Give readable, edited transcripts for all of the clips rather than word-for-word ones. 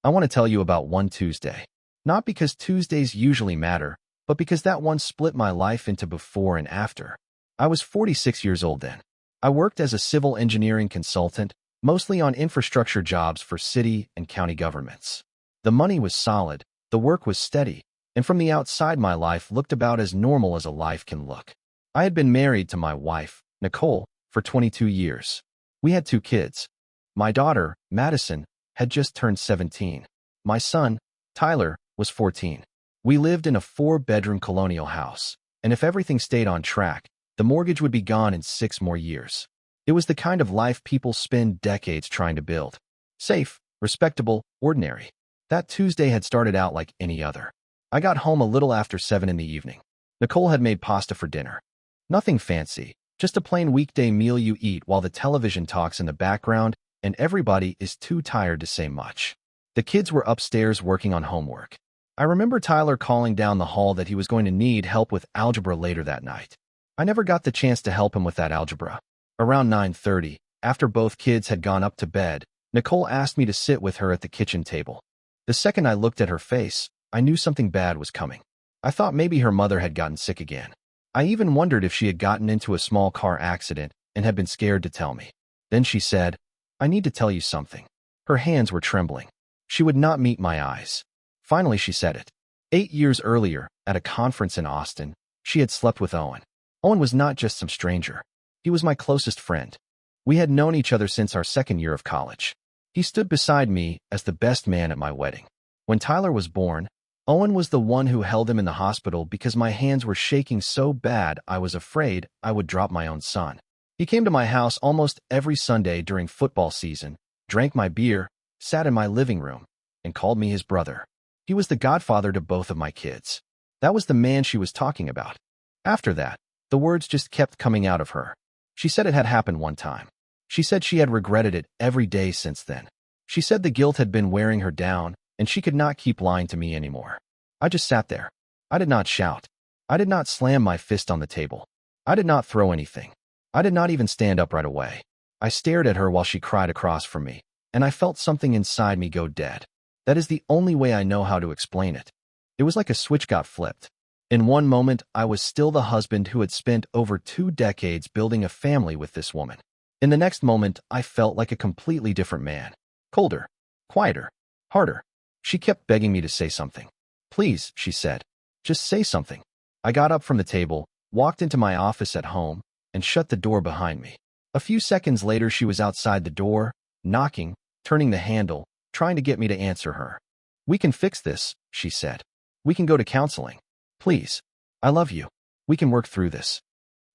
I want to tell you about one Tuesday. Not because Tuesdays usually matter, but because that one split my life into before and after. I was 46 years old then. I worked as a civil engineering consultant, mostly on infrastructure jobs for city and county governments. The money was solid, the work was steady, and from the outside my life looked about as normal as a life can look. I had been married to my wife, Nicole, for 22 years. We had 2 kids. My daughter, Madison, had just turned 17. My son, Tyler, was 14. We lived in a 4-bedroom colonial house, and if everything stayed on track, the mortgage would be gone in 6 more years. It was the kind of life people spend decades trying to build. Safe, respectable, ordinary. That Tuesday had started out like any other. I got home a little after 7 in the evening. Nicole had made pasta for dinner. Nothing fancy, just a plain weekday meal you eat while the television talks in the background and everybody is too tired to say much. The kids were upstairs working on homework. I remember Tyler calling down the hall that he was going to need help with algebra later that night. I never got the chance to help him with that algebra. Around 9:30, after both kids had gone up to bed, Nicole asked me to sit with her at the kitchen table. The second I looked at her face, I knew something bad was coming. I thought maybe her mother had gotten sick again. I even wondered if she had gotten into a small car accident and had been scared to tell me. Then she said, "I need to tell you something." Her hands were trembling. She would not meet my eyes. Finally, she said it. 8 years earlier, at a conference in Austin, she had slept with Owen. Owen was not just some stranger. He was my closest friend. We had known each other since our 2nd year of college. He stood beside me as the best man at my wedding. When Tyler was born, Owen was the one who held him in the hospital because my hands were shaking so bad I was afraid I would drop my own son. He came to my house almost every Sunday during football season, drank my beer, sat in my living room, and called me his brother. He was the godfather to both of my kids. That was the man she was talking about. After that, the words just kept coming out of her. She said it had happened one time. She said she had regretted it every day since then. She said the guilt had been wearing her down, and she could not keep lying to me anymore. I just sat there. I did not shout. I did not slam my fist on the table. I did not throw anything. I did not even stand up right away. I stared at her while she cried across from me, and I felt something inside me go dead. That is the only way I know how to explain it. It was like a switch got flipped. In one moment, I was still the husband who had spent over 2 decades building a family with this woman. In the next moment, I felt like a completely different man. Colder, quieter, harder. She kept begging me to say something. "Please," she said, "just say something." I got up from the table, walked into my office at home, and shut the door behind me. A few seconds later, she was outside the door, knocking, turning the handle, trying to get me to answer her. "We can fix this," she said. "We can go to counseling. Please. I love you. We can work through this."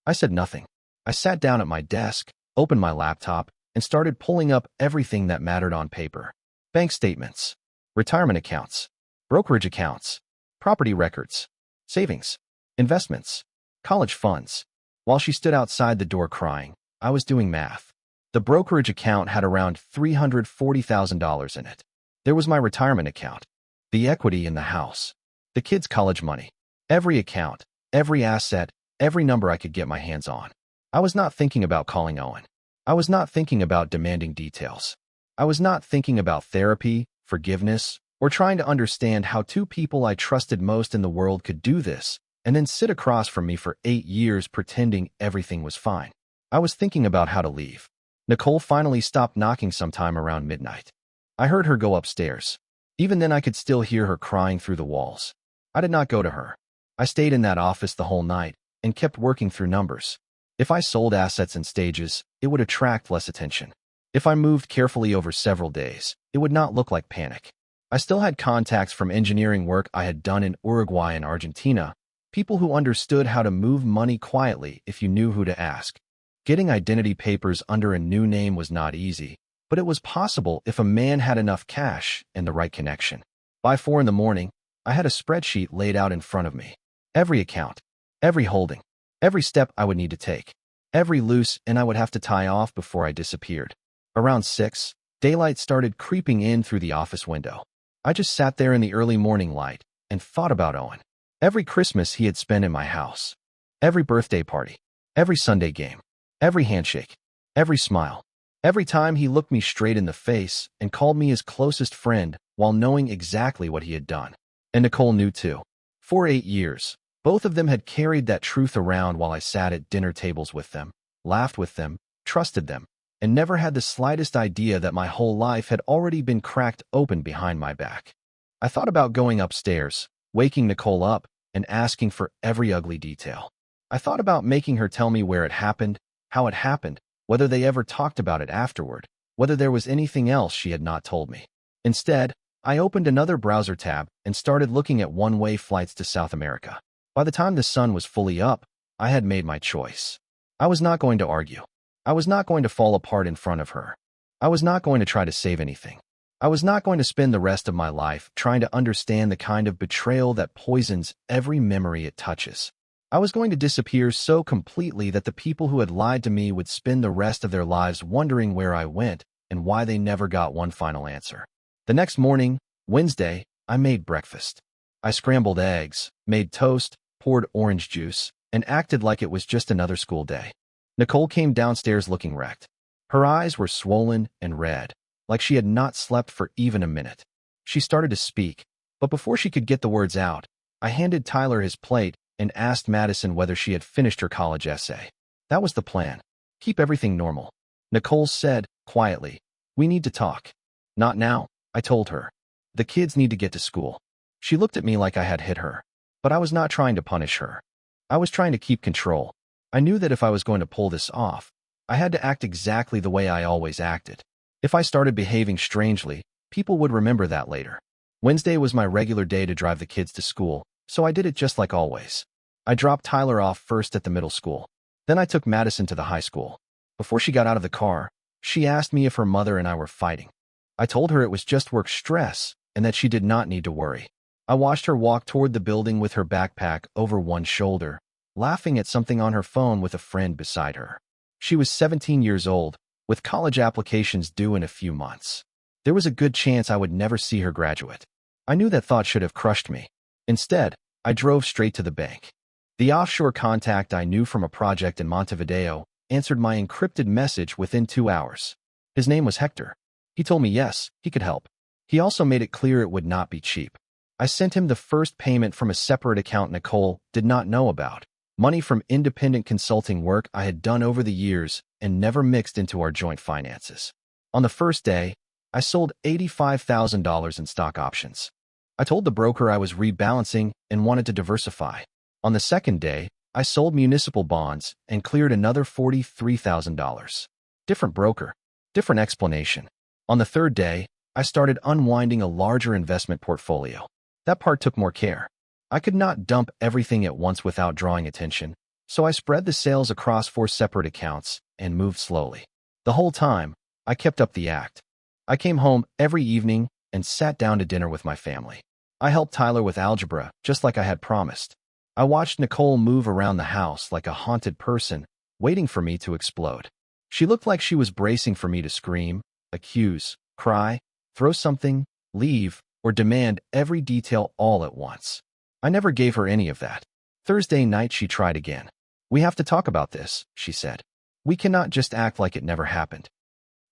I said nothing. I sat down at my desk, opened my laptop, and started pulling up everything that mattered on paper. Bank statements, retirement accounts, brokerage accounts, property records, savings, investments, college funds. While she stood outside the door crying, I was doing math. The brokerage account had around $340,000 in it. There was my retirement account, the equity in the house, the kids' college money, every account, every asset, every number I could get my hands on. I was not thinking about calling Owen. I was not thinking about demanding details. I was not thinking about therapy, forgiveness, or trying to understand how 2 people I trusted most in the world could do this and then sit across from me for 8 years pretending everything was fine. I was thinking about how to leave. Nicole finally stopped knocking sometime around midnight. I heard her go upstairs. Even then I could still hear her crying through the walls. I did not go to her. I stayed in that office the whole night and kept working through numbers. If I sold assets in stages, it would attract less attention. If I moved carefully over several days, it would not look like panic. I still had contacts from engineering work I had done in Uruguay and Argentina, people who understood how to move money quietly if you knew who to ask. Getting identity papers under a new name was not easy, but it was possible if a man had enough cash and the right connection. By 4 in the morning, I had a spreadsheet laid out in front of me. Every account, every holding, every step I would need to take, every loose end I would have to tie off before I disappeared. Around 6, daylight started creeping in through the office window. I just sat there in the early morning light and thought about Owen. Every Christmas he had spent in my house, every birthday party, every Sunday game, every handshake, every smile. Every time he looked me straight in the face and called me his closest friend while knowing exactly what he had done. And Nicole knew too. For 8 years, both of them had carried that truth around while I sat at dinner tables with them, laughed with them, trusted them, and never had the slightest idea that my whole life had already been cracked open behind my back. I thought about going upstairs, waking Nicole up, and asking for every ugly detail. I thought about making her tell me where it happened, how it happened, whether they ever talked about it afterward, whether there was anything else she had not told me. Instead, I opened another browser tab and started looking at one-way flights to South America. By the time the sun was fully up, I had made my choice. I was not going to argue. I was not going to fall apart in front of her. I was not going to try to save anything. I was not going to spend the rest of my life trying to understand the kind of betrayal that poisons every memory it touches. I was going to disappear so completely that the people who had lied to me would spend the rest of their lives wondering where I went and why they never got one final answer. The next morning, Wednesday, I made breakfast. I scrambled eggs, made toast, poured orange juice, and acted like it was just another school day. Nicole came downstairs looking wrecked. Her eyes were swollen and red, like she had not slept for even a minute. She started to speak, but before she could get the words out, I handed Tyler his plate and asked Madison whether she had finished her college essay. That was the plan. Keep everything normal. Nicole said, quietly, "We need to talk." "Not now," I told her. "The kids need to get to school." She looked at me like I had hit her, but I was not trying to punish her. I was trying to keep control. I knew that if I was going to pull this off, I had to act exactly the way I always acted. If I started behaving strangely, people would remember that later. Wednesday was my regular day to drive the kids to school, so I did it just like always. I dropped Tyler off first at the middle school. Then I took Madison to the high school. Before she got out of the car, she asked me if her mother and I were fighting. I told her it was just work stress and that she did not need to worry. I watched her walk toward the building with her backpack over one shoulder, laughing at something on her phone with a friend beside her. She was 17 years old, with college applications due in a few months. There was a good chance I would never see her graduate. I knew that thought should have crushed me. Instead, I drove straight to the bank. The offshore contact I knew from a project in Montevideo answered my encrypted message within 2 hours. His name was Hector. He told me yes, he could help. He also made it clear it would not be cheap. I sent him the first payment from a separate account Nicole did not know about, money from independent consulting work I had done over the years and never mixed into our joint finances. On the first day, I sold $85,000 in stock options. I told the broker I was rebalancing and wanted to diversify. On the second day, I sold municipal bonds and cleared another $43,000. Different broker, different explanation. On the third day, I started unwinding a larger investment portfolio. That part took more care. I could not dump everything at once without drawing attention, so I spread the sales across 4 separate accounts and moved slowly. The whole time, I kept up the act. I came home every evening and sat down to dinner with my family. I helped Tyler with algebra, just like I had promised. I watched Nicole move around the house like a haunted person, waiting for me to explode. She looked like she was bracing for me to scream, accuse, cry, throw something, leave, or demand every detail all at once. I never gave her any of that. Thursday night she tried again. "We have to talk about this," she said. "We cannot just act like it never happened."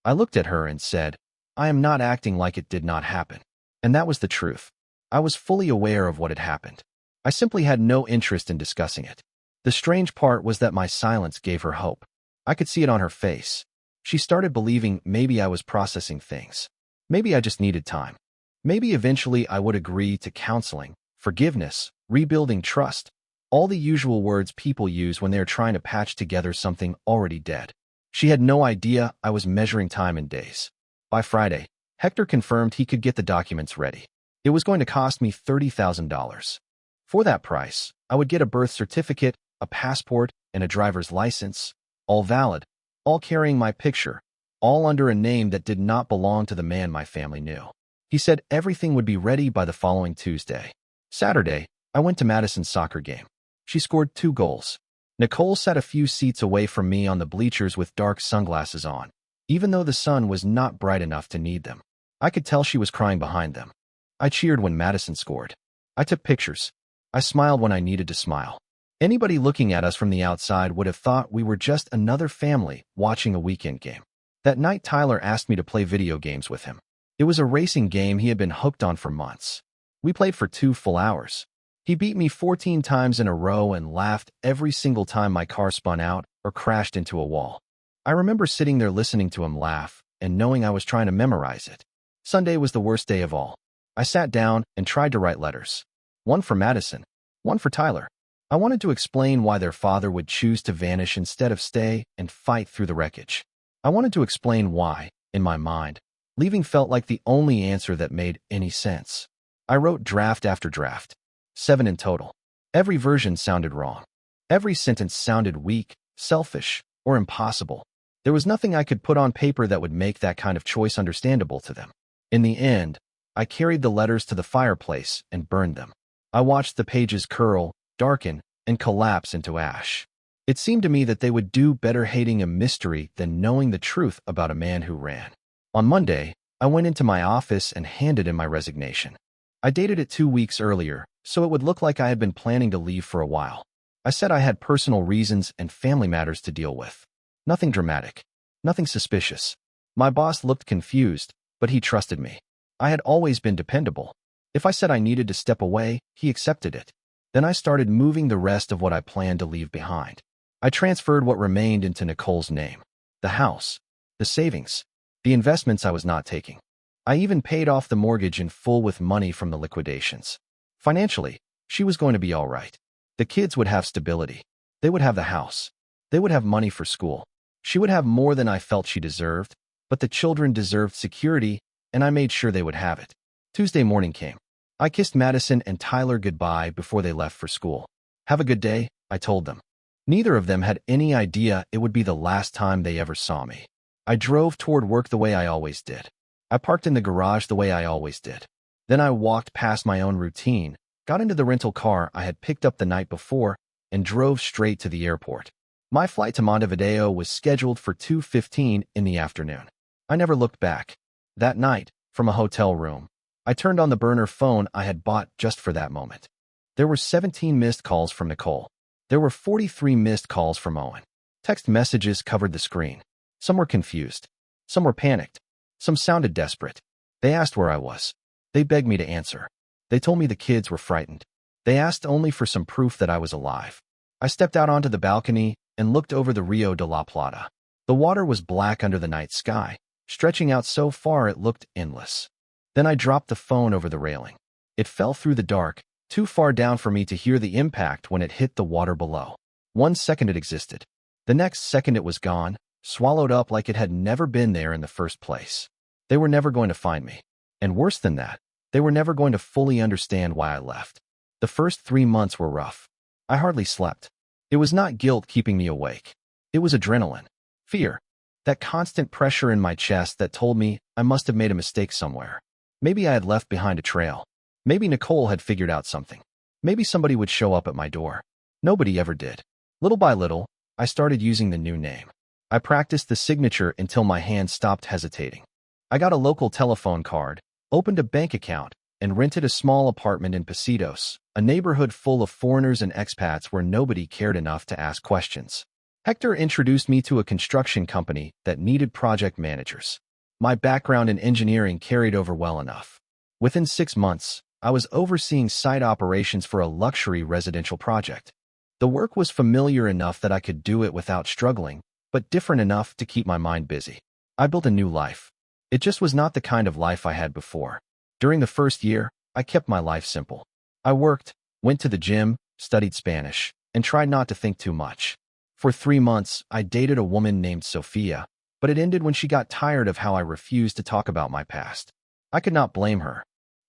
I looked at her and said, "I am not acting like it did not happen." And that was the truth. I was fully aware of what had happened. I simply had no interest in discussing it. The strange part was that my silence gave her hope. I could see it on her face. She started believing maybe I was processing things. Maybe I just needed time. Maybe eventually I would agree to counseling, forgiveness, rebuilding trust, all the usual words people use when they are trying to patch together something already dead. She had no idea I was measuring time in days. By Friday, Hector confirmed he could get the documents ready. It was going to cost me $30,000. For that price, I would get a birth certificate, a passport, and a driver's license, all valid, all carrying my picture, all under a name that did not belong to the man my family knew. He said everything would be ready by the following Tuesday. Saturday, I went to Madison's soccer game. She scored 2 goals. Nicole sat a few seats away from me on the bleachers with dark sunglasses on, even though the sun was not bright enough to need them. I could tell she was crying behind them. I cheered when Madison scored. I took pictures. I smiled when I needed to smile. Anybody looking at us from the outside would have thought we were just another family watching a weekend game. That night, Tyler asked me to play video games with him. It was a racing game he had been hooked on for months. We played for 2 full hours. He beat me 14 times in a row and laughed every single time my car spun out or crashed into a wall. I remember sitting there listening to him laugh and knowing I was trying to memorize it. Sunday was the worst day of all. I sat down and tried to write letters. One for Madison, one for Tyler. I wanted to explain why their father would choose to vanish instead of stay and fight through the wreckage. I wanted to explain why, in my mind, leaving felt like the only answer that made any sense. I wrote draft after draft, 7 in total. Every version sounded wrong. Every sentence sounded weak, selfish, or impossible. There was nothing I could put on paper that would make that kind of choice understandable to them. In the end, I carried the letters to the fireplace and burned them. I watched the pages curl, darken, and collapse into ash. It seemed to me that they would do better hating a mystery than knowing the truth about a man who ran. On Monday, I went into my office and handed in my resignation. I dated it 2 weeks earlier, so it would look like I had been planning to leave for a while. I said I had personal reasons and family matters to deal with. Nothing dramatic. Nothing suspicious. My boss looked confused, but he trusted me. I had always been dependable. If I said I needed to step away, he accepted it. Then I started moving the rest of what I planned to leave behind. I transferred what remained into Nicole's name. The house, the savings, the investments I was not taking. I even paid off the mortgage in full with money from the liquidations. Financially, she was going to be all right. The kids would have stability. They would have the house. They would have money for school. She would have more than I felt she deserved, but the children deserved security, and I made sure they would have it. Tuesday morning came. I kissed Madison and Tyler goodbye before they left for school. Have a good day, I told them. Neither of them had any idea it would be the last time they ever saw me. I drove toward work the way I always did. I parked in the garage the way I always did. Then I walked past my own routine, got into the rental car I had picked up the night before, and drove straight to the airport. My flight to Montevideo was scheduled for 2:15 in the afternoon. I never looked back. That night, from a hotel room, I turned on the burner phone I had bought just for that moment. There were 17 missed calls from Nicole. There were 43 missed calls from Owen. Text messages covered the screen. Some were confused. Some were panicked. Some sounded desperate. They asked where I was. They begged me to answer. They told me the kids were frightened. They asked only for some proof that I was alive. I stepped out onto the balcony and looked over the Rio de la Plata. The water was black under the night sky, stretching out so far it looked endless. Then I dropped the phone over the railing. It fell through the dark, too far down for me to hear the impact when it hit the water below. 1 second it existed. The next second it was gone, swallowed up like it had never been there in the first place. They were never going to find me. And worse than that, they were never going to fully understand why I left. The first 3 months were rough. I hardly slept. It was not guilt keeping me awake. It was adrenaline. Fear. That constant pressure in my chest that told me I must have made a mistake somewhere. Maybe I had left behind a trail. Maybe Nicole had figured out something. Maybe somebody would show up at my door. Nobody ever did. Little by little, I started using the new name. I practiced the signature until my hand stopped hesitating. I got a local telephone card, opened a bank account, and rented a small apartment in Pasitos, a neighborhood full of foreigners and expats where nobody cared enough to ask questions. Hector introduced me to a construction company that needed project managers. My background in engineering carried over well enough. Within 6 months, I was overseeing site operations for a luxury residential project. The work was familiar enough that I could do it without struggling, but different enough to keep my mind busy. I built a new life. It just was not the kind of life I had before. During the first year, I kept my life simple. I worked, went to the gym, studied Spanish, and tried not to think too much. For 3 months, I dated a woman named Sophia, but it ended when she got tired of how I refused to talk about my past. I could not blame her.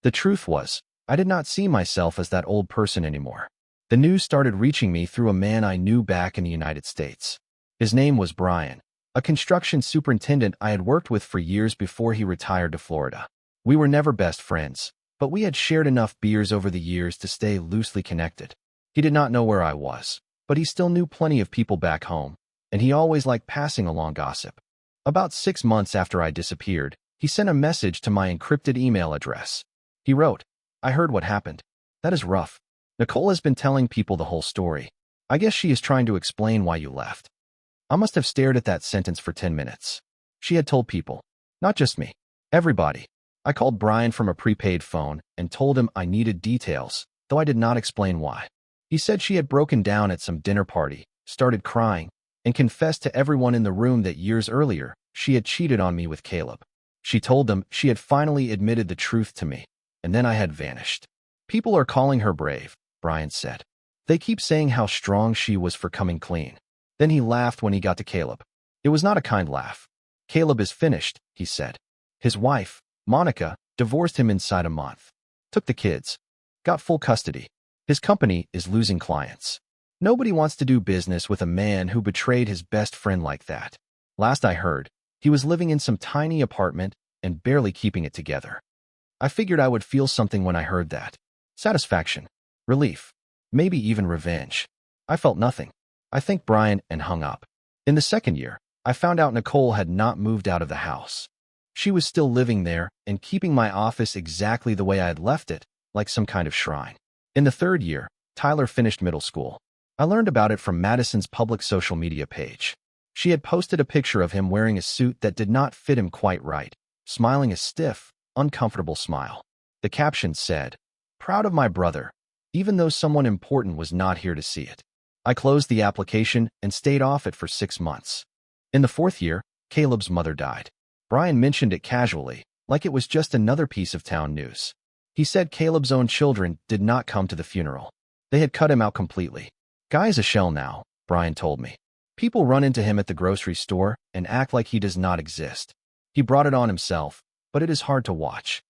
The truth was, I did not see myself as that old person anymore. The news started reaching me through a man I knew back in the United States. His name was Brian, a construction superintendent I had worked with for years before he retired to Florida. We were never best friends, but we had shared enough beers over the years to stay loosely connected. He did not know where I was, but he still knew plenty of people back home, and he always liked passing along gossip. About 6 months after I disappeared, he sent a message to my encrypted email address. He wrote, "I heard what happened. That is rough. Nicole has been telling people the whole story. I guess she is trying to explain why you left." I must have stared at that sentence for 10 minutes. She had told people. Not just me. Everybody. I called Brian from a prepaid phone and told him I needed details, though I did not explain why. He said she had broken down at some dinner party, started crying, and confessed to everyone in the room that years earlier, she had cheated on me with Caleb. She told them she had finally admitted the truth to me, and then I had vanished. People are calling her brave, Brian said. They keep saying how strong she was for coming clean. Then he laughed when he got to Caleb. It was not a kind laugh. Caleb is finished, he said. His wife, Monica, divorced him inside a month. Took the kids. Got full custody. His company is losing clients. Nobody wants to do business with a man who betrayed his best friend like that. Last I heard, he was living in some tiny apartment and barely keeping it together. I figured I would feel something when I heard that. Satisfaction. Relief. Maybe even revenge. I felt nothing. I thanked Brian and hung up. In the second year, I found out Nicole had not moved out of the house. She was still living there and keeping my office exactly the way I had left it, like some kind of shrine. In the third year, Tyler finished middle school. I learned about it from Madison's public social media page. She had posted a picture of him wearing a suit that did not fit him quite right, smiling a stiff, uncomfortable smile. The caption said, "Proud of my brother, even though someone important was not here to see it." I closed the application and stayed off it for 6 months. In the fourth year, Caleb's mother died. Brian mentioned it casually, like it was just another piece of town news. He said Caleb's own children did not come to the funeral. They had cut him out completely. Guy is a shell now, Brian told me. People run into him at the grocery store and act like he does not exist. He brought it on himself, but it is hard to watch.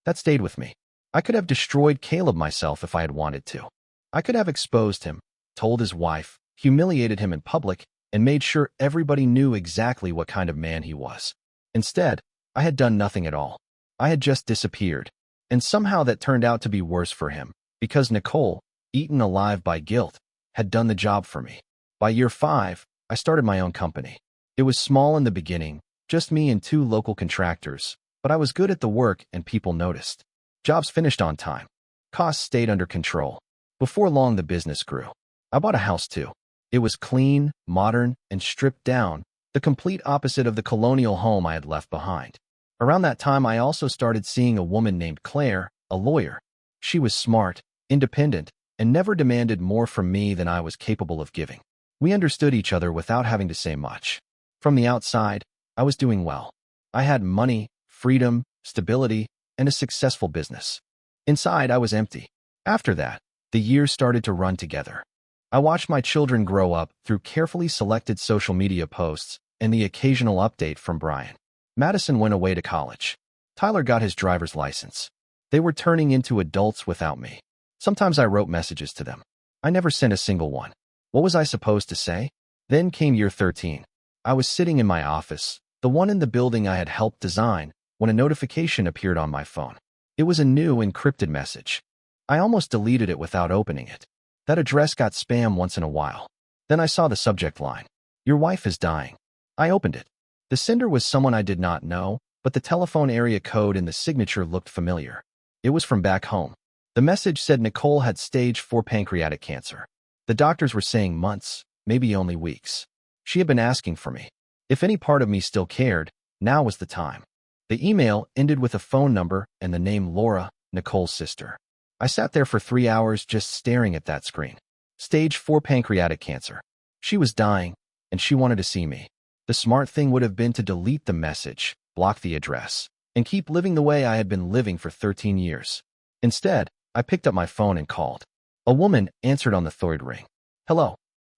That stayed with me. I could have destroyed Caleb myself if I had wanted to. I could have exposed him, told his wife, humiliated him in public, and made sure everybody knew exactly what kind of man he was. Instead, I had done nothing at all. I had just disappeared. And somehow that turned out to be worse for him, because Nicole, eaten alive by guilt, had done the job for me. By year 5, I started my own company. It was small in the beginning, just me and 2 local contractors, but I was good at the work and people noticed. Jobs finished on time. Costs stayed under control. Before long, the business grew. I bought a house too. It was clean, modern, and stripped down, the complete opposite of the colonial home I had left behind. Around that time, I also started seeing a woman named Claire, a lawyer. She was smart, independent, and never demanded more from me than I was capable of giving. We understood each other without having to say much. From the outside, I was doing well. I had money, freedom, stability, and a successful business. Inside, I was empty. After that, the years started to run together. I watched my children grow up through carefully selected social media posts and the occasional update from Brian. Madison went away to college. Tyler got his driver's license. They were turning into adults without me. Sometimes I wrote messages to them. I never sent a single one. What was I supposed to say? Then came year 13. I was sitting in my office, the one in the building I had helped design, when a notification appeared on my phone. It was a new encrypted message. I almost deleted it without opening it. That address got spam once in a while. Then I saw the subject line. "Your wife is dying." I opened it. The sender was someone I did not know, but the telephone area code in the signature looked familiar. It was from back home. The message said Nicole had stage 4 pancreatic cancer. The doctors were saying months, maybe only weeks. She had been asking for me. If any part of me still cared, now was the time. The email ended with a phone number and the name Laura, Nicole's sister. I sat there for 3 hours just staring at that screen. Stage 4 pancreatic cancer. She was dying, and she wanted to see me. The smart thing would have been to delete the message, block the address, and keep living the way I had been living for 13 years. Instead, I picked up my phone and called. A woman answered on the third ring. "Hello."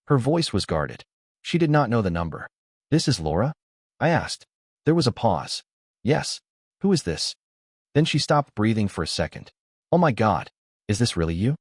Her voice was guarded. She did not know the number. "This is Laura?" I asked. There was a pause. "Yes. Who is this?" Then she stopped breathing for a second. "Oh my God. Is this really you?"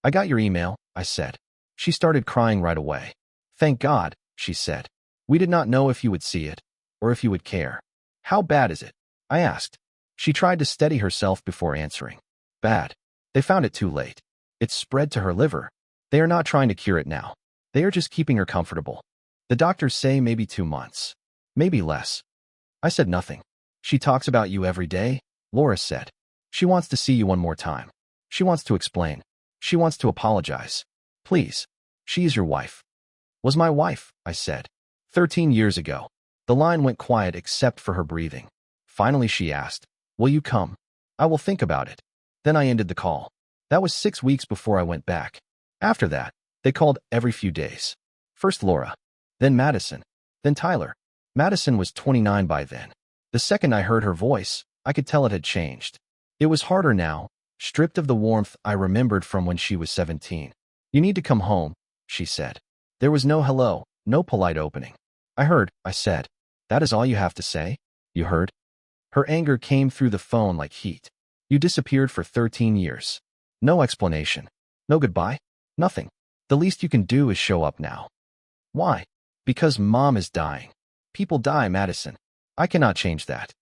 "I got your email," I said. She started crying right away. "Thank God," she said. "We did not know if you would see it, or if you would care." "How bad is it?" I asked. She tried to steady herself before answering. "Bad. They found it too late. It's spread to her liver. They are not trying to cure it now. They are just keeping her comfortable. The doctors say maybe 2 months. Maybe less." I said nothing. "She talks about you every day," Laura said. "She wants to see you one more time. She wants to explain. She wants to apologize. Please. She is your wife." "Was my wife," I said. 13 years ago. The line went quiet except for her breathing. Finally, she asked, "Will you come?" "I will think about it." Then I ended the call. That was 6 weeks before I went back. After that, they called every few days. First Laura, then Madison, then Tyler. Madison was 29 by then. The second I heard her voice, I could tell it had changed. It was harder now, stripped of the warmth I remembered from when she was 17. "You need to come home," she said. There was no hello, no polite opening. "I heard," I said. "That is all you have to say? You heard?" Her anger came through the phone like heat. "You disappeared for 13 years. No explanation. No goodbye. Nothing. The least you can do is show up now." "Why?" "Because Mom is dying." "People die, Madison. I cannot change that."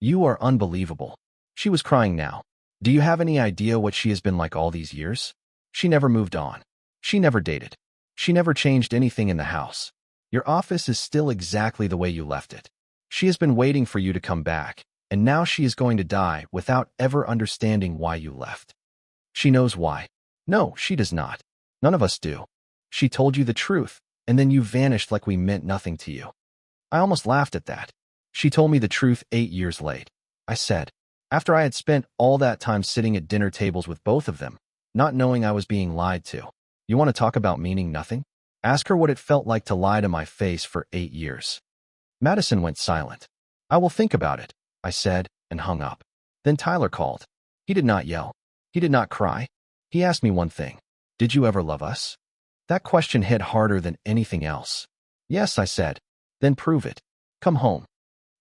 "You are unbelievable." She was crying now. "Do you have any idea what she has been like all these years? She never moved on. She never dated. She never changed anything in the house. Your office is still exactly the way you left it. She has been waiting for you to come back, and now she is going to die without ever understanding why you left." "She knows why." "No, she does not. None of us do. She told you the truth, and then you vanished like we meant nothing to you." I almost laughed at that. "She told me the truth 8 years late," I said, after I had spent all that time sitting at dinner tables with both of them, not knowing I was being lied to. "You want to talk about meaning nothing? Ask her what it felt like to lie to my face for 8 years. Madison went silent. "I will think about it," I said, and hung up. Then Tyler called. He did not yell. He did not cry. He asked me one thing. "Did you ever love us?" That question hit harder than anything else. "Yes," I said. "Then prove it. Come home."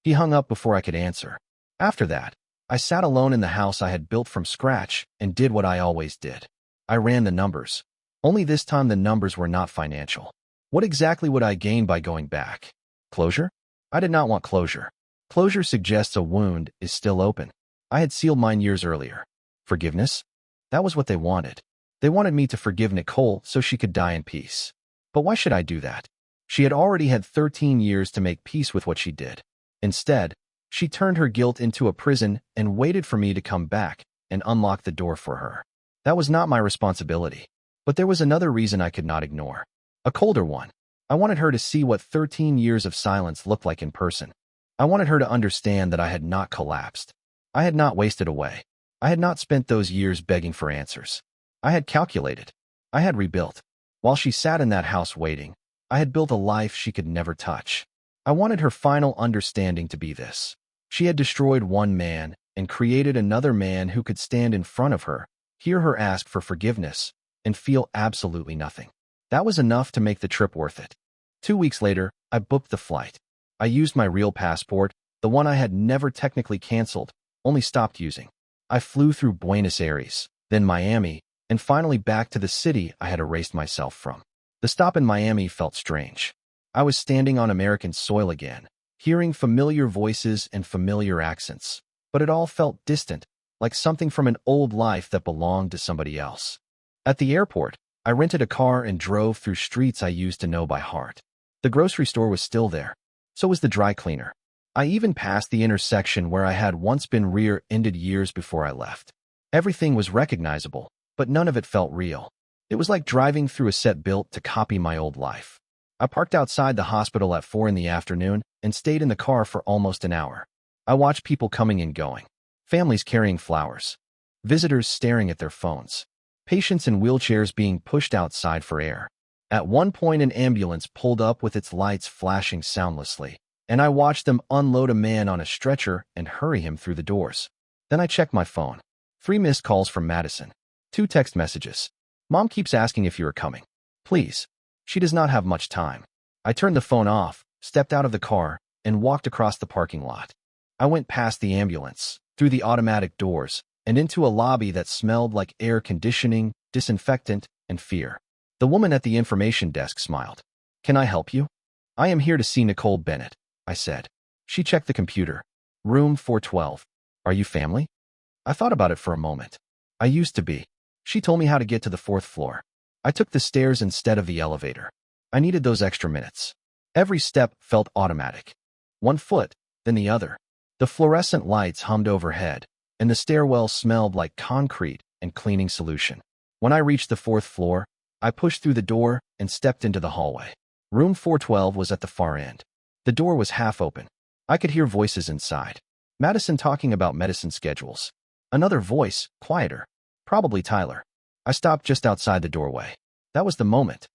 He hung up before I could answer. After that, I sat alone in the house I had built from scratch and did what I always did. I ran the numbers. Only this time the numbers were not financial. What exactly would I gain by going back? Closure? I did not want closure. Closure suggests a wound is still open. I had sealed mine years earlier. Forgiveness? That was what they wanted. They wanted me to forgive Nicole so she could die in peace. But why should I do that? She had already had 13 years to make peace with what she did. Instead, she turned her guilt into a prison and waited for me to come back and unlock the door for her. That was not my responsibility. But there was another reason I could not ignore. A colder one. I wanted her to see what 13 years of silence looked like in person. I wanted her to understand that I had not collapsed. I had not wasted away. I had not spent those years begging for answers. I had calculated. I had rebuilt. While she sat in that house waiting, I had built a life she could never touch. I wanted her final understanding to be this. She had destroyed one man and created another man who could stand in front of her, hear her ask for forgiveness, and feel absolutely nothing. That was enough to make the trip worth it. 2 weeks later, I booked the flight. I used my real passport, the one I had never technically canceled, only stopped using. I flew through Buenos Aires, then Miami, and finally back to the city I had erased myself from. The stop in Miami felt strange. I was standing on American soil again, hearing familiar voices and familiar accents, but it all felt distant, like something from an old life that belonged to somebody else. At the airport, I rented a car and drove through streets I used to know by heart. The grocery store was still there. So was the dry cleaner. I even passed the intersection where I had once been rear-ended years before I left. Everything was recognizable, but none of it felt real. It was like driving through a set built to copy my old life. I parked outside the hospital at 4 in the afternoon and stayed in the car for almost an hour. I watched people coming and going. Families carrying flowers. Visitors staring at their phones. Patients in wheelchairs being pushed outside for air. At one point, an ambulance pulled up with its lights flashing soundlessly, and I watched them unload a man on a stretcher and hurry him through the doors. Then I checked my phone. 3 missed calls from Madison. 2 text messages. "Mom keeps asking if you are coming. Please. She does not have much time." I turned the phone off, stepped out of the car, and walked across the parking lot. I went past the ambulance, through the automatic doors, and into a lobby that smelled like air conditioning, disinfectant, and fear. The woman at the information desk smiled. "Can I help you?" "I am here to see Nicole Bennett," I said. She checked the computer. "Room 412. Are you family?" I thought about it for a moment. I used to be. She told me how to get to the 4th floor. I took the stairs instead of the elevator. I needed those extra minutes. Every step felt automatic. One foot, then the other. The fluorescent lights hummed overhead, and the stairwell smelled like concrete and cleaning solution. When I reached the 4th floor, I pushed through the door and stepped into the hallway. Room 412 was at the far end. The door was half open. I could hear voices inside. Madison talking about medicine schedules. Another voice, quieter. Probably Tyler. I stopped just outside the doorway. That was the moment.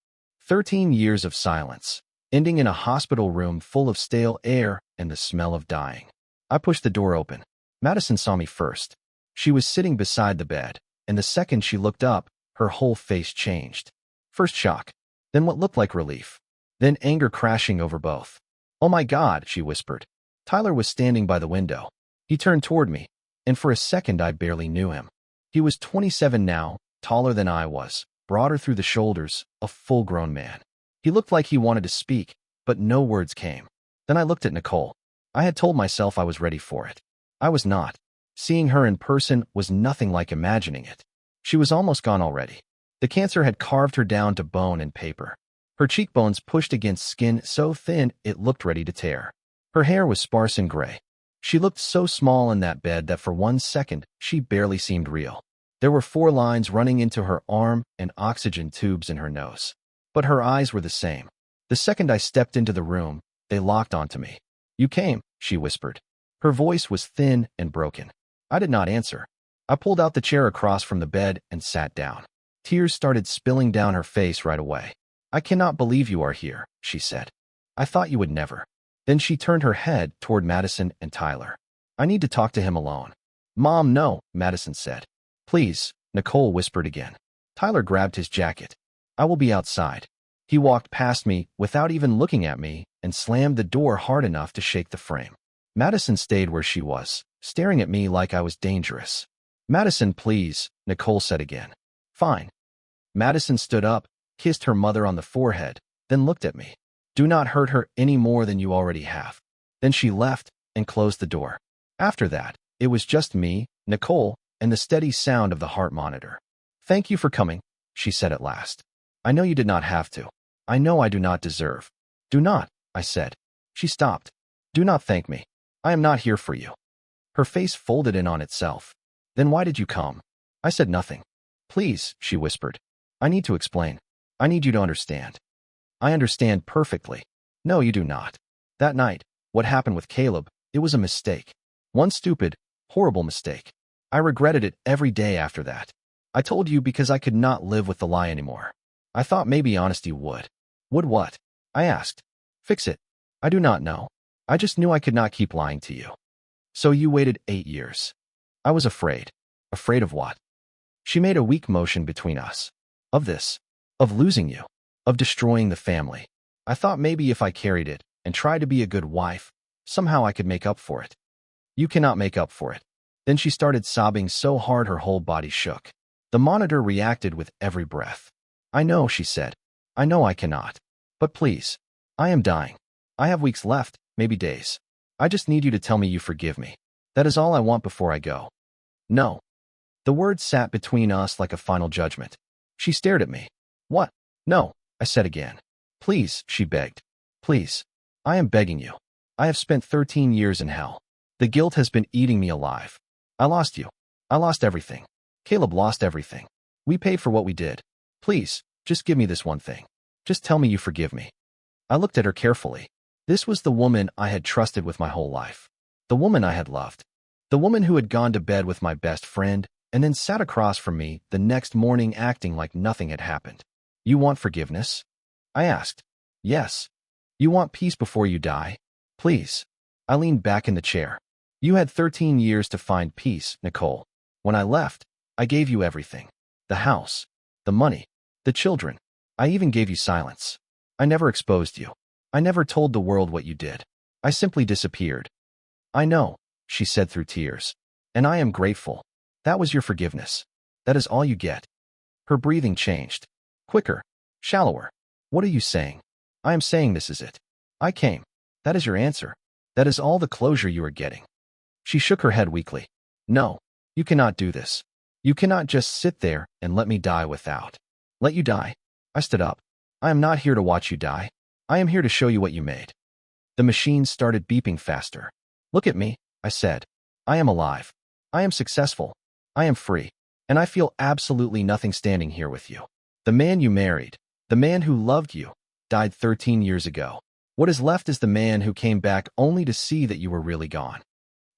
13 years of silence, ending in a hospital room full of stale air and the smell of dying. I pushed the door open. Madison saw me first. She was sitting beside the bed, and the second she looked up, her whole face changed. First shock, then what looked like relief, then anger crashing over both. "Oh my God," she whispered. Tyler was standing by the window. He turned toward me, and for a second I barely knew him. He was 27 now, taller than I was, broader through the shoulders, a full-grown man. He looked like he wanted to speak, but no words came. Then I looked at Nicole. I had told myself I was ready for it. I was not. Seeing her in person was nothing like imagining it. She was almost gone already. The cancer had carved her down to bone and paper. Her cheekbones pushed against skin so thin it looked ready to tear. Her hair was sparse and gray. She looked so small in that bed that for 1 second she barely seemed real. There were 4 lines running into her arm and oxygen tubes in her nose. But her eyes were the same. The second I stepped into the room, they locked onto me. "You came," she whispered. Her voice was thin and broken. I did not answer. I pulled out the chair across from the bed and sat down. Tears started spilling down her face right away. "I cannot believe you are here," she said. "I thought you would never." Then she turned her head toward Madison and Tyler. "I need to talk to him alone." "Mom, no," Madison said. "Please," Nicole whispered again. Tyler grabbed his jacket. "I will be outside." He walked past me without even looking at me and slammed the door hard enough to shake the frame. Madison stayed where she was, staring at me like I was dangerous. "Madison, please," Nicole said again. "Fine." Madison stood up, kissed her mother on the forehead, then looked at me. "Do not hurt her any more than you already have." Then she left and closed the door. After that, it was just me, Nicole, and the steady sound of the heart monitor. "Thank you for coming," she said at last. "I know you did not have to. I know I do not deserve." "Do not," I said. She stopped. "Do not thank me. I am not here for you." Her face folded in on itself. "Then why did you come?" I said nothing. "Please," she whispered. "I need to explain. I need you to understand." "I understand perfectly." "No, you do not. That night, what happened with Caleb, it was a mistake. One stupid, horrible mistake. I regretted it every day after that. I told you because I could not live with the lie anymore. I thought maybe honesty would." "Would what?" I asked. "Fix it." "I do not know. I just knew I could not keep lying to you." "So you waited 8 years." I was afraid. "Afraid of what?" She made a weak motion between us. "Of this. Of losing you. Of destroying the family. I thought maybe if I carried it and tried to be a good wife, somehow I could make up for it." "You cannot make up for it." Then she started sobbing so hard her whole body shook. The monitor reacted with every breath. "I know," she said. "I know I cannot. But please. I am dying. I have weeks left, maybe days. I just need you to tell me you forgive me. That is all I want before I go." "No." The words sat between us like a final judgment. She stared at me. "What?" "No," I said again. "Please," she begged. "Please. I am begging you. I have spent 13 years in hell. The guilt has been eating me alive. I lost you. I lost everything. Caleb lost everything. We paid for what we did. Please, just give me this one thing. Just tell me you forgive me." I looked at her carefully. This was the woman I had trusted with my whole life. The woman I had loved. The woman who had gone to bed with my best friend and then sat across from me the next morning acting like nothing had happened. "You want forgiveness?" I asked. "Yes." "You want peace before you die?" "Please." I leaned back in the chair. "You had 13 years to find peace, Nicole. When I left, I gave you everything. The house, the money, the children. I even gave you silence. I never exposed you. I never told the world what you did. I simply disappeared." "I know," she said through tears. "And I am grateful. That was your forgiveness. That is all you get." Her breathing changed. Quicker, shallower. "What are you saying?" "I am saying this is it. I came. That is your answer. That is all the closure you are getting." She shook her head weakly. "No, you cannot do this. You cannot just sit there and let me die without." "Let you die?" I stood up. "I am not here to watch you die. I am here to show you what you made." The machine started beeping faster. "Look at me," I said. "I am alive. I am successful. I am free. And I feel absolutely nothing standing here with you. The man you married, the man who loved you, died 13 years ago. What is left is the man who came back only to see that you were really gone.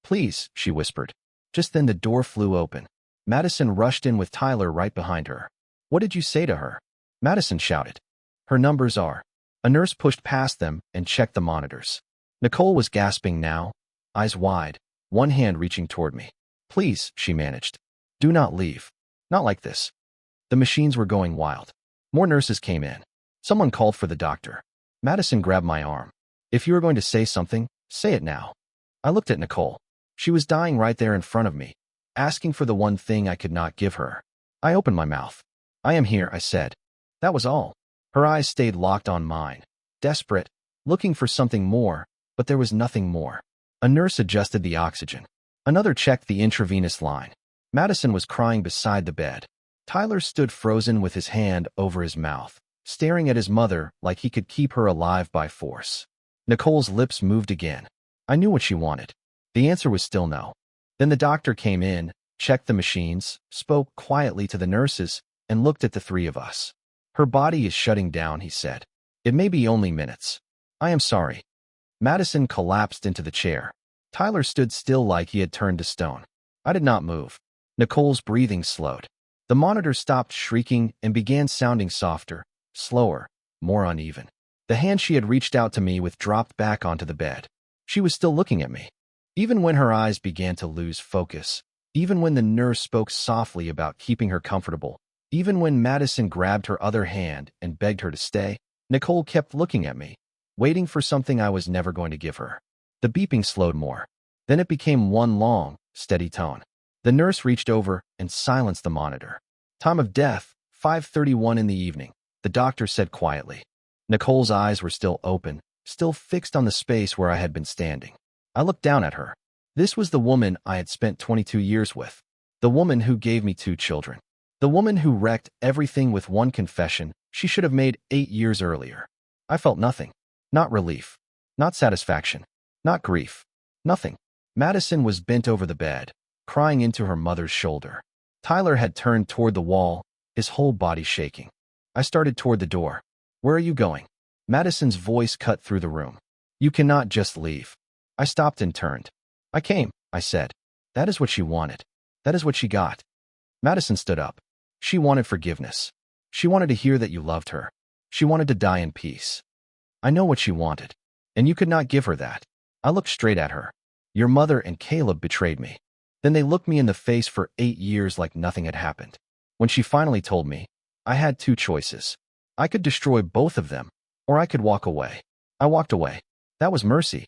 Please, she whispered. Just then the door flew open. Madison rushed in with Tyler right behind her. What did you say to her? Madison shouted. Her numbers are. A nurse pushed past them and checked the monitors. Nicole was gasping now, eyes wide, one hand reaching toward me. Please, she managed. Do not leave. Not like this. The machines were going wild. More nurses came in. Someone called for the doctor. Madison grabbed my arm. If you are going to say something, say it now. I looked at Nicole. She was dying right there in front of me, asking for the one thing I could not give her. I opened my mouth. I am here, I said. That was all. Her eyes stayed locked on mine, desperate, looking for something more, but there was nothing more. A nurse adjusted the oxygen. Another checked the intravenous line. Madison was crying beside the bed. Tyler stood frozen with his hand over his mouth, staring at his mother like he could keep her alive by force. Nicole's lips moved again. I knew what she wanted. The answer was still no. Then the doctor came in, checked the machines, spoke quietly to the nurses, and looked at the three of us. Her body is shutting down, he said. It may be only minutes. I am sorry. Madison collapsed into the chair. Tyler stood still like he had turned to stone. I did not move. Nicole's breathing slowed. The monitor stopped shrieking and began sounding softer, slower, more uneven. The hand she had reached out to me with dropped back onto the bed. She was still looking at me. Even when her eyes began to lose focus, even when the nurse spoke softly about keeping her comfortable, even when Madison grabbed her other hand and begged her to stay, Nicole kept looking at me, waiting for something I was never going to give her. The beeping slowed more. Then it became one long, steady tone. The nurse reached over and silenced the monitor. Time of death, 5:31 in the evening, the doctor said quietly. Nicole's eyes were still open, still fixed on the space where I had been standing. I looked down at her. This was the woman I had spent 22 years with. The woman who gave me 2 children. The woman who wrecked everything with one confession she should have made 8 years earlier. I felt nothing. Not relief. Not satisfaction. Not grief. Nothing. Madison was bent over the bed, crying into her mother's shoulder. Tyler had turned toward the wall, his whole body shaking. I started toward the door. Where are you going? Madison's voice cut through the room. You cannot just leave. I stopped and turned. I came, I said. That is what she wanted. That is what she got. Madison stood up. She wanted forgiveness. She wanted to hear that you loved her. She wanted to die in peace. I know what she wanted, and you could not give her that. I looked straight at her. Your mother and Caleb betrayed me. Then they looked me in the face for 8 years like nothing had happened. When she finally told me, I had 2 choices. I could destroy both of them, or I could walk away. I walked away. That was mercy.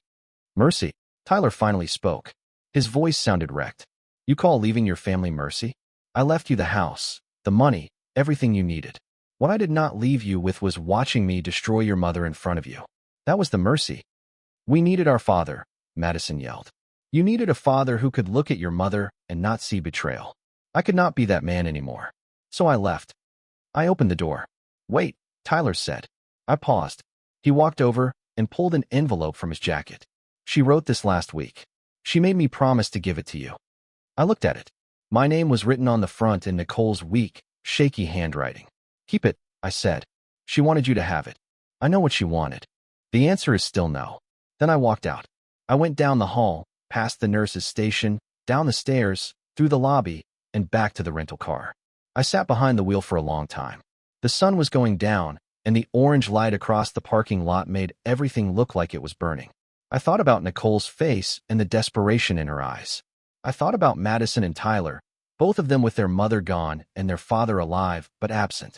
Mercy. Tyler finally spoke. His voice sounded wrecked. You call leaving your family mercy? I left you the house, the money, everything you needed. What I did not leave you with was watching me destroy your mother in front of you. That was the mercy. We needed our father, Madison yelled. You needed a father who could look at your mother and not see betrayal. I could not be that man anymore. So I left. I opened the door. Wait, Tyler said. I paused. He walked over and pulled an envelope from his jacket. She wrote this last week. She made me promise to give it to you. I looked at it. My name was written on the front in Nicole's weak, shaky handwriting. Keep it, I said. She wanted you to have it. I know what she wanted. The answer is still no. Then I walked out. I went down the hall, past the nurse's station, down the stairs, through the lobby, and back to the rental car. I sat behind the wheel for a long time. The sun was going down, and the orange light across the parking lot made everything look like it was burning. I thought about Nicole's face and the desperation in her eyes. I thought about Madison and Tyler, both of them with their mother gone and their father alive but absent.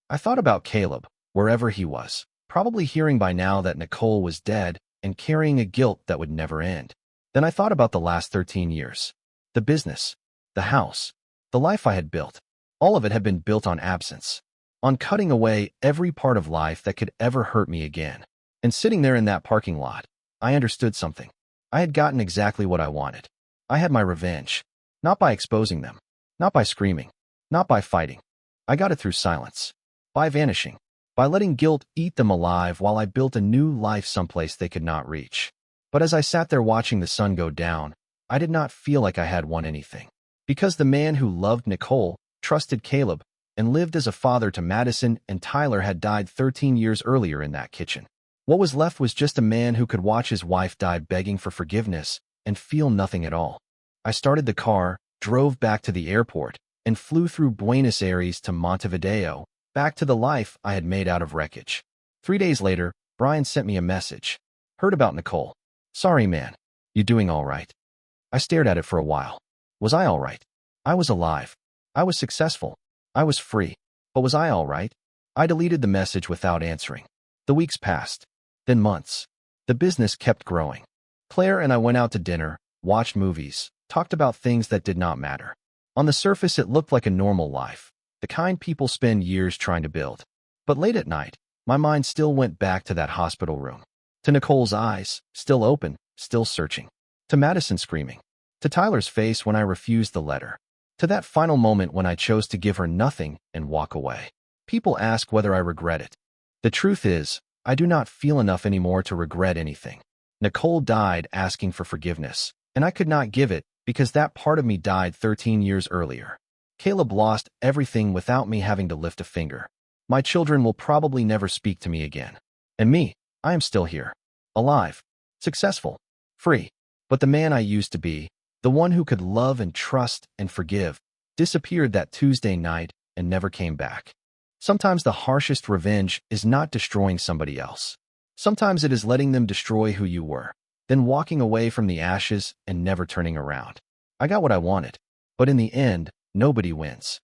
I thought about Caleb, wherever he was, probably hearing by now that Nicole was dead and carrying a guilt that would never end. Then I thought about the last 13 years. The business, the house, the life I had built. All of it had been built on absence, on cutting away every part of life that could ever hurt me again. And sitting there in that parking lot, I understood something. I had gotten exactly what I wanted. I had my revenge, not by exposing them, not by screaming, not by fighting. I got it through silence, by vanishing, by letting guilt eat them alive while I built a new life someplace they could not reach. But as I sat there watching the sun go down, I did not feel like I had won anything. Because the man who loved Nicole, trusted Caleb, and lived as a father to Madison and Tyler had died 13 years earlier in that kitchen. What was left was just a man who could watch his wife die begging for forgiveness and feel nothing at all. I started the car, drove back to the airport, and flew through Buenos Aires to Montevideo, back to the life I had made out of wreckage. 3 days later, Brian sent me a message. Heard about Nicole. Sorry, man. You doing all right? I stared at it for a while. Was I all right? I was alive. I was successful. I was free. But was I all right? I deleted the message without answering. The weeks passed. Then months. The business kept growing. Claire and I went out to dinner, watched movies, talked about things that did not matter. On the surface, it looked like a normal life, the kind people spend years trying to build. But late at night, my mind still went back to that hospital room. To Nicole's eyes, still open, still searching. To Madison screaming. To Tyler's face when I refused the letter. To that final moment when I chose to give her nothing and walk away. People ask whether I regret it. The truth is, I do not feel enough anymore to regret anything. Nicole died asking for forgiveness, and I could not give it because that part of me died 13 years earlier. Caleb lost everything without me having to lift a finger. My children will probably never speak to me again. And me, I am still here. Alive. Successful. Free. But the man I used to be, the one who could love and trust and forgive, disappeared that Tuesday night and never came back. Sometimes the harshest revenge is not destroying somebody else. Sometimes it is letting them destroy who you were, then walking away from the ashes and never turning around. I got what I wanted, but in the end, nobody wins.